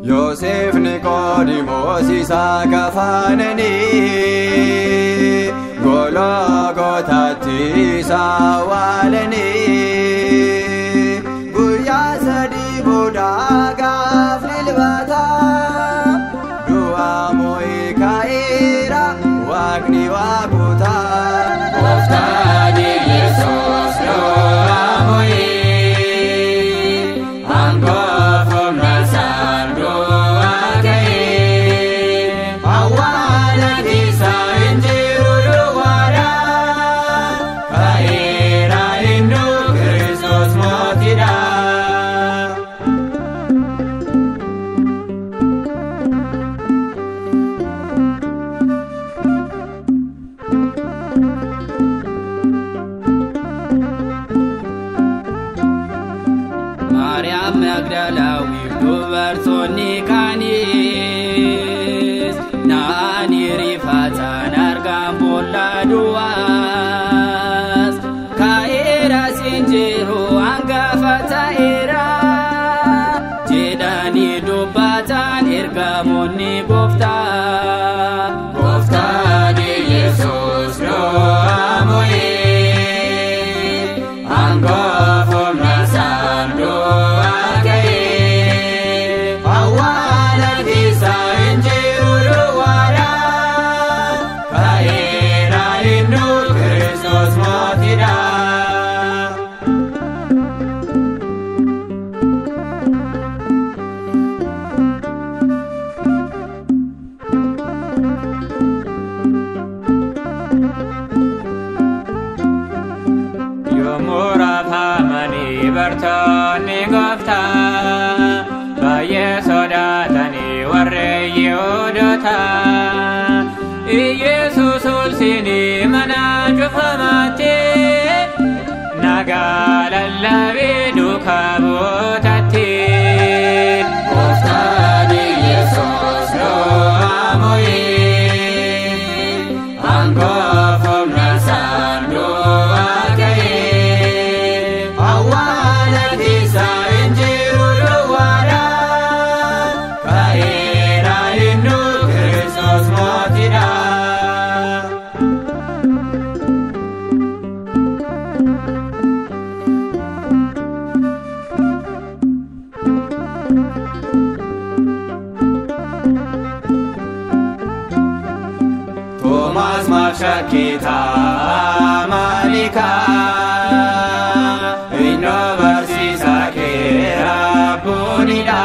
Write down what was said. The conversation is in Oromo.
Yosef Nicodemus isa kafanani Golgotatti isa walani Guyya sadi booda gaaf lilbata du'a mo'ee ka'eera waaqni waaqota Gooftaan Yesuus du'a mo'ee hangafoomna isaan du'a ka'ee awwaala keessa hin jiru duwwaadha ka'eera inni Kiristoos mootiidha. Maariyaam Magdalaawii dubartoonni kaanis naanii rifaatan argaan boolla duwwaas ka'eera siin jiru hangafa ta'eera jedhanii dubbatan ergamoonni Gooftaa. Gooftaan Yesuus du'a mo'ee hangafoomna isaan du'a ka'ee awwaala keessa hin jiru duwwaadha ka'eera inni Kiristoos mootiidha. Yommuu raafamanii bartoonni Gooftaa baay'ee sodaatanii warri Yihuudootaa Yesuus ulfinii mana cufamaatti nagaa lallabee duukaa buutatti. Gooftaan Yesuus du'a mo'ee hangafoomna isaan du'a ka'ee awwaala keessa hin jiru duwwaadha ka'eera inni Kiristoos mootiidha. Toomaas maaf shakkitaa maalikaa inni barsiisaa kee rabbuunidha.